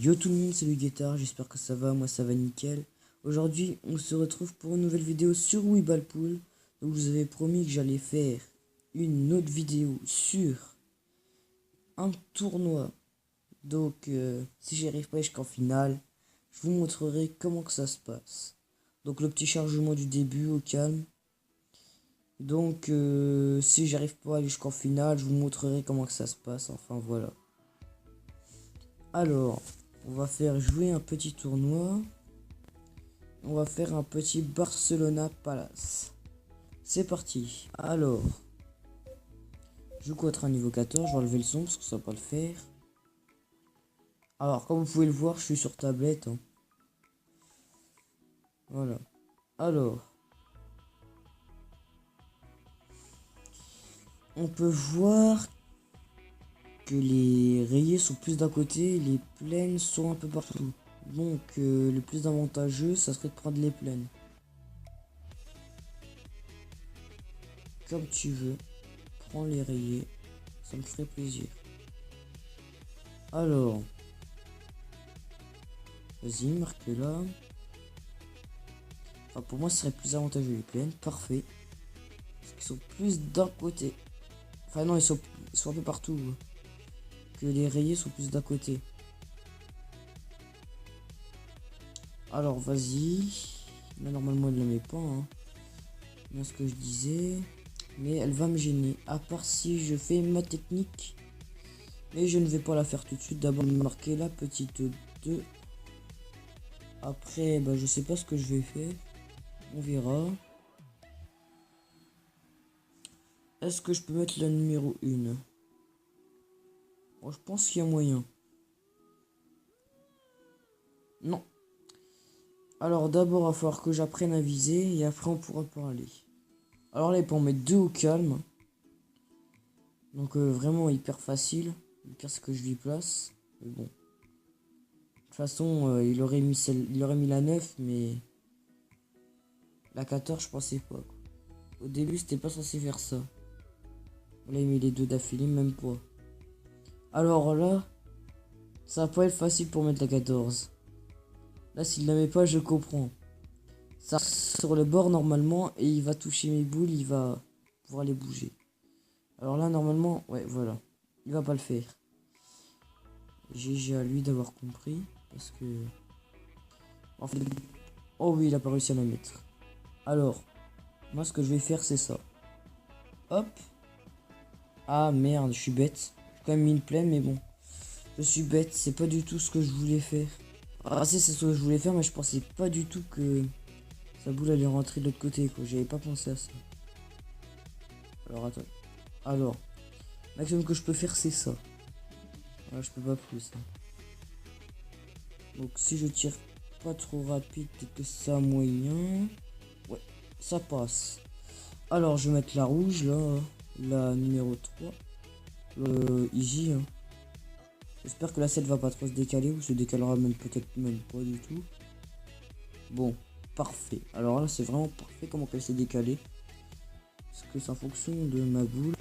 Yo tout le monde, c'est le Guettar, j'espère que ça va, moi ça va nickel. Aujourd'hui, on se retrouve pour une nouvelle vidéo sur Webalpool. Donc je vous avais promis que j'allais faire une autre vidéo sur un tournoi. Donc si j'y arrive pas jusqu'en finale, je vous montrerai comment que ça se passe. Donc le petit chargement du début au calme. Donc si j'arrive pas à aller jusqu'en finale, je vous montrerai comment que ça se passe. Enfin voilà. Alors, on va faire jouer un petit tournoi. On va faire un petit Barcelona Palace. C'est parti. Alors, je joue contre un niveau 14. Je vais enlever le son parce que ça va pas le faire. Alors, comme vous pouvez le voir, je suis sur tablette. Hein. Voilà. Alors, on peut voir que les rayés sont plus d'un côté, les plaines sont un peu partout. Donc, le plus avantageux, ça serait de prendre les plaines. Comme tu veux, prends les rayés, ça me ferait plaisir. Alors, vas-y, marque là. Enfin, pour moi, ce serait plus avantageux les plaines, parfait. Parce qu'ils sont plus d'un côté. Enfin non, ils sont un peu partout. Que les rayés sont plus d'un côté. Alors, vas-y. Là, normalement, elle ne la met pas. Hein. Bien ce que je disais. Mais elle va me gêner. À part si je fais ma technique. Mais je ne vais pas la faire tout de suite. D'abord, marquer la petite 2. Après, bah, je sais pas ce que je vais faire. On verra. Est-ce que je peux mettre la numéro 1? Bon, je pense qu'il y a moyen. Non. Alors d'abord, il va falloir que j'apprenne à viser et après on pourra parler. Alors là, il peut en mettre 2 au calme. Donc vraiment hyper facile. Le pire, c'est que je lui place. Mais bon. De toute façon, il aurait mis la 9, mais la 14, je pensais pas. Quoi. Au début, c'était pas censé faire ça. Là, il met les 2 d'affilée, même pas. Alors là, ça va pas être facile pour mettre la 14. Là, s'il la met pas, je comprends. Ça sur le bord normalement et il va toucher mes boules, il va pouvoir les bouger. Alors là, normalement, ouais, voilà. Il va pas le faire. GG à lui d'avoir compris. Parce que... En fait... Oh oui, il a pas réussi à la mettre. Alors, moi, ce que je vais faire, c'est ça. Hop. Ah, merde, je suis bête. J'ai quand même mis une plaine, mais bon. Je suis bête, c'est pas du tout ce que je voulais faire. Ah, si, c'est ce que je voulais faire, mais je pensais pas du tout que sa boule allait rentrer de l'autre côté, quoi. J'avais pas pensé à ça. Alors, attends. Alors, maximum que je peux faire, c'est ça. Ah, je peux pas plus. Hein. Donc, si je tire pas trop rapide, peut-être que ça moyen. Ouais, ça passe. Alors, je vais mettre la rouge, là. La numéro 3. Easy, hein. J'espère que la 7 va pas trop se décaler ou se décalera même peut-être même pas du tout. Bon, parfait. Alors là, c'est vraiment parfait comment elle s'est décalée. Parce que c'est en fonction de ma boule.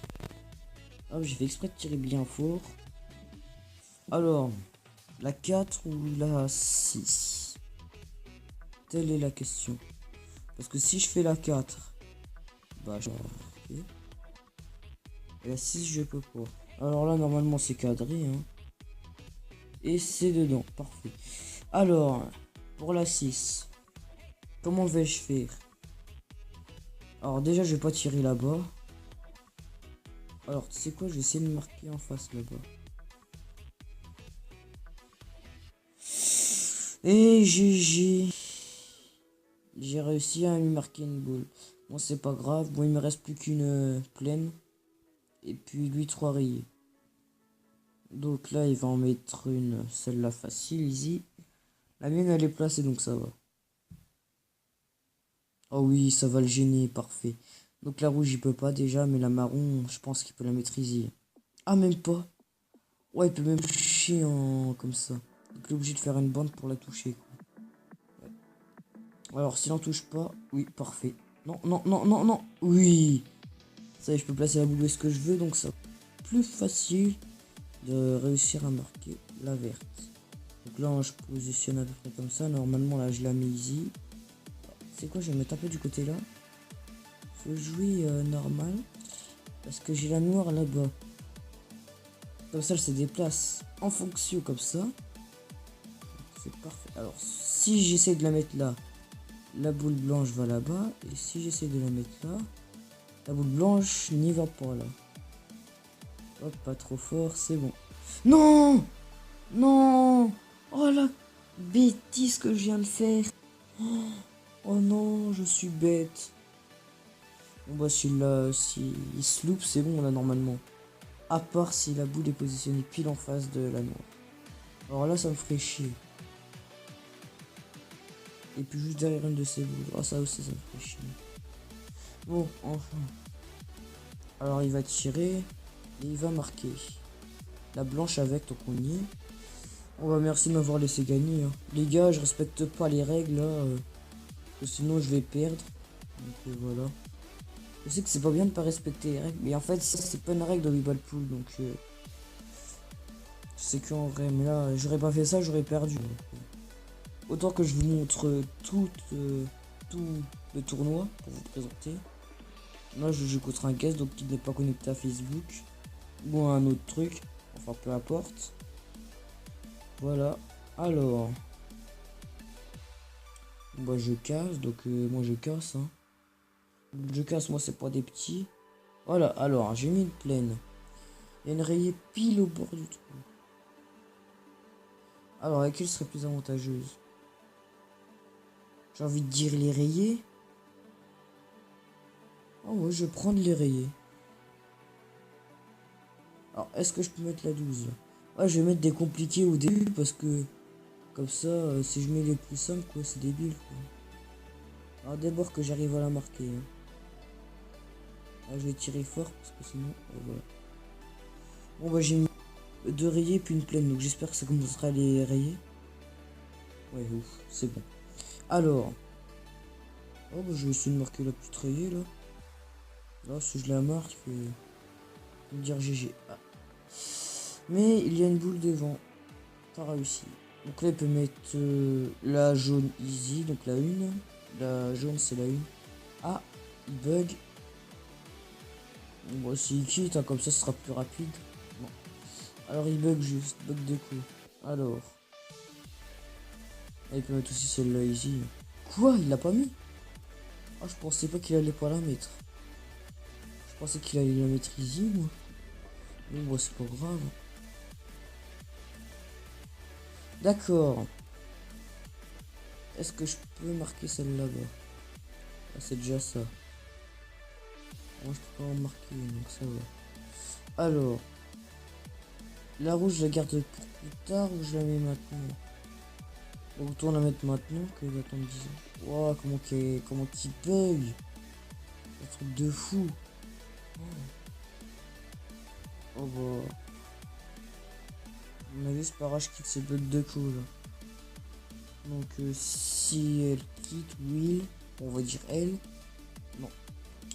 Ah, j'ai fait exprès de tirer bien fort. Alors, la 4 ou la 6? Telle est la question. Parce que si je fais la 4, bah je... Okay. Et la 6, je peux pas. Alors là, normalement, c'est cadré. Hein. Et c'est dedans. Parfait. Alors, pour la 6, comment vais-je faire? Alors déjà, je vais pas tirer là-bas. Alors, tu sais quoi? Je vais essayer de marquer en face là-bas. Et j'ai réussi à lui marquer une boule. Bon, c'est pas grave. Bon, il me reste plus qu'une plaine. Et puis lui, 3 rayés. Donc là, il va en mettre une. Celle-là, facile, easy. La mienne, elle est placée, donc ça va. Oh oui, ça va le gêner, parfait. Donc la rouge, il peut pas déjà. Mais la marron, je pense qu'il peut la maîtriser. Ah, même pas. Ouais, il peut même toucher en... comme ça. Donc il est obligé de faire une bande pour la toucher. Quoi. Ouais. Alors, s'il en touche pas... Oui, parfait. Non, non, non, non, non. Oui. Ça y est, je peux placer la boule où est-ce que je veux. Donc ça plus facile de réussir à marquer la verte. Donc là, je positionne à peu près comme ça. Normalement, là, je la mets easy. C'est quoi, je vais me taper du côté là. Faut jouer normal. Parce que j'ai la noire là-bas. Comme ça, elle se déplace en fonction comme ça. C'est parfait. Alors, si j'essaie de la mettre là, la boule blanche va là-bas. Et si j'essaie de la mettre là, la boule blanche n'y va pas là. Hop, pas trop fort, c'est bon. Non! Non! Oh la bêtise que je viens de faire. Oh non, je suis bête. Bon bah si il se loupe, c'est bon là normalement. À part si la boule est positionnée pile en face de la noire. Alors là ça me ferait chier. Et puis juste derrière une de ces boules. Ah ça aussi ça me ferait chier. Bon, enfin. Alors il va tirer. Et il va marquer. La blanche avec, donc on y est. Oh bah merci de m'avoir laissé gagner. Hein. Les gars, je respecte pas les règles là. Que sinon je vais perdre. Donc voilà. Je sais que c'est pas bien de pas respecter les règles. Mais en fait, c'est pas une règle de Weeball Pool. Donc c'est qu'en vrai. Mais là, j'aurais pas fait ça, j'aurais perdu. Autant que je vous montre tout le tournoi pour vous présenter. Là, je joue contre un guest, donc il n'est pas connecté à Facebook. Ou à un autre truc. Enfin, peu importe. Voilà. Alors. Bah, je casse. Donc, moi, je casse. Hein. Je casse, moi, c'est pas des petits. Voilà. Alors, j'ai mis une plaine. Il y a une rayée pile au bord du trou. Alors, laquelle serait plus avantageuse? J'ai envie de dire les rayés. Oh, ouais, je vais prendre les rayés. Alors, est-ce que je peux mettre la 12 là? Ouais, je vais mettre des compliqués au début parce que comme ça, si je mets les plus simples, quoi, c'est débile, quoi. Alors d'abord que j'arrive à la marquer. Hein. Ah, je vais tirer fort parce que sinon, voilà. Bon bah j'ai mis 2 rayés puis une pleine, donc j'espère que ça commencera à les rayer. Ouais, ouf, c'est bon. Alors, oh bah je vais essayer de marquer la petite rayée là. Là, si je la marque, je vais me dire GG. Ah. Mais il y a une boule devant. Pas réussi. Donc là, il peut mettre la jaune easy, donc la 1. La jaune, c'est la 1. Ah, il bug. Bon, s'il quitte, hein, comme ça, ce sera plus rapide. Bon. Alors, il bug juste, bug de coup. Alors. Ah, il peut mettre aussi celle-là easy. Quoi? Il l'a pas mis? Ah, je pensais pas qu'il allait pas la mettre. Je pensais qu'il allait la mettre easy, moi. Bon, bah, c'est pas grave. D'accord. Est-ce que je peux marquer celle là-bas? Ah, c'est déjà ça. Moi, je peux pas en marquer une, donc ça va. Alors. La rouge, je la garde pour plus tard ou je la mets maintenant? Autant la mettre maintenant que d'attendre 10 ans. Wow, comment qu'il bug? Un truc de fou. Oh bah. On a vu ce parage quitte ses bugs de coup là. Donc si elle quitte Will, on va dire elle. Non.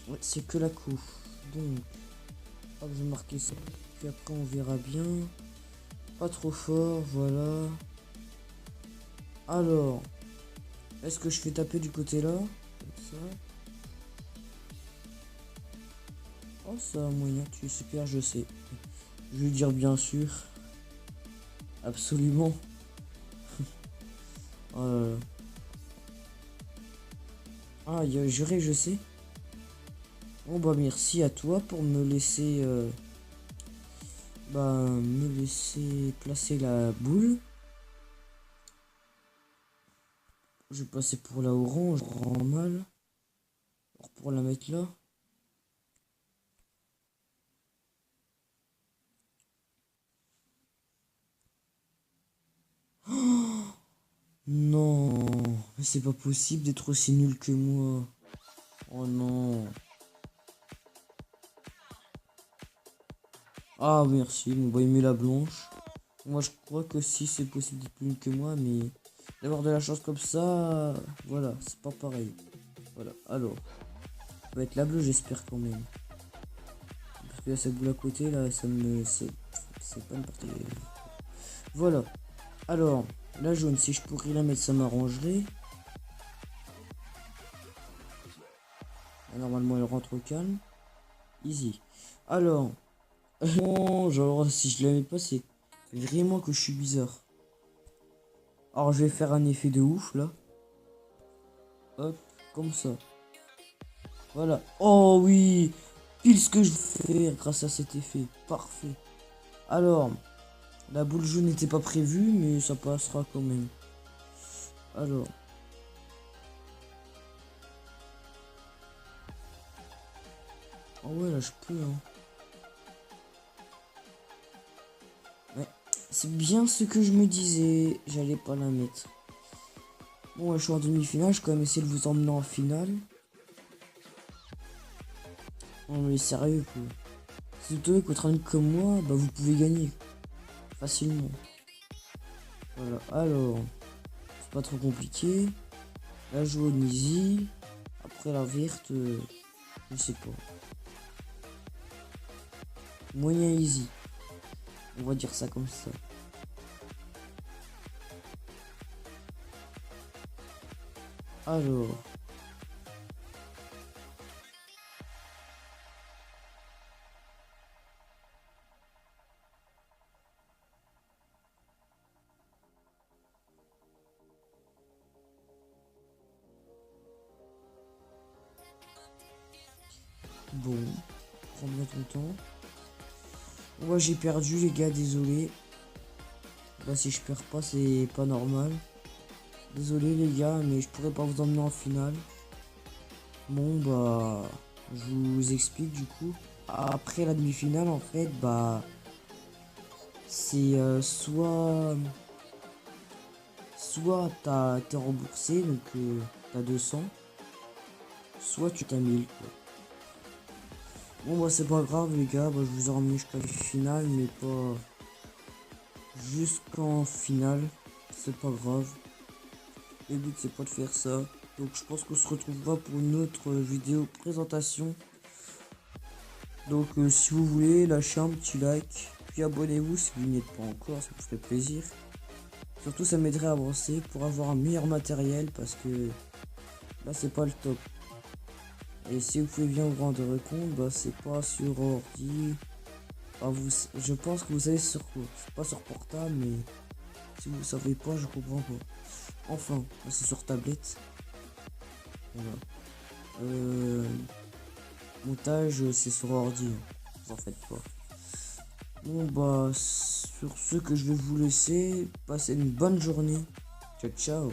Ouais, c'est que la coup. Donc. Hop, je vais marquer ça. Puis après on verra bien. Pas trop fort, voilà. Alors. Est-ce que je fais taper du côté là? Comme ça. Oh ça a moyen, tu es super, je sais. Je vais dire bien sûr. Absolument. Ah, juré, je sais. Bon bah merci à toi pour me laisser placer la boule. Je vais passer pour la orange, rend mal. Alors pour la mettre là. Non, mais c'est pas possible d'être aussi nul que moi. Oh non. Ah merci, bon bah il met la blanche. Moi je crois que si c'est possible d'être plus nul que moi, mais d'avoir de la chance comme ça, voilà, c'est pas pareil. Voilà, alors. Ça va être la bleue j'espère quand même. Parce que là cette boule à côté là, ça me. C'est pas une partie. Voilà. Alors, La jaune, si je pourrais la mettre, ça m'arrangerait. Normalement, elle rentre au calme. Easy. Alors, bon, genre, si je la mets pas, c'est vraiment que je suis bizarre. Alors, je vais faire un effet de ouf, là. Hop, comme ça. Voilà. Oh oui, pile ce que je veux faire grâce à cet effet. Parfait. Alors, la boule jaune n'était pas prévue, mais ça passera quand même. Alors. Oh ouais, là, je peux, hein. Ouais, c'est bien ce que je me disais. J'allais pas la mettre. Bon, ouais, je suis en demi-finale. Je vais quand même essayer de vous emmener en finale. Non, mais sérieux, quoi. Si vous tenez contre un mec comme moi, bah vous pouvez gagner. Facilement. Voilà, alors. C'est pas trop compliqué. La jaune, easy. Après, la verte, je sais pas. Moyen easy. On va dire ça comme ça. Alors. Bon. Prends bien ton temps. Ouais, j'ai perdu, les gars, désolé. Bah, si je perds pas, c'est pas normal. Désolé, les gars, mais je pourrais pas vous emmener en finale. Bon, bah. Je vous explique, du coup. Après la demi-finale, en fait, bah. C'est soit t'es remboursé, donc t'as 200, soit tu t'as 1000, quoi. Bon bah c'est pas grave les gars, bah, je vous ai ramené jusqu'à la finale, mais pas jusqu'en finale, c'est pas grave. Le but c'est pas de faire ça, donc je pense qu'on se retrouvera pour une autre vidéo présentation. Donc si vous voulez, lâchez un petit like, puis abonnez-vous si vous n'y êtes pas encore, ça me ferait plaisir. Surtout ça m'aiderait à avancer pour avoir un meilleur matériel parce que là c'est pas le top. Et si vous pouvez bien vous rendre compte, bah c'est pas sur ordi. Ah, je pense que vous savez sur quoi. C'est pas sur portable, mais si vous savez pas, je comprends pas. Enfin, c'est sur tablette. Voilà. Montage, c'est sur ordi. Vous en faites pas. Bon bah sur ce que je vais vous laisser, passez une bonne journée. Ciao ciao.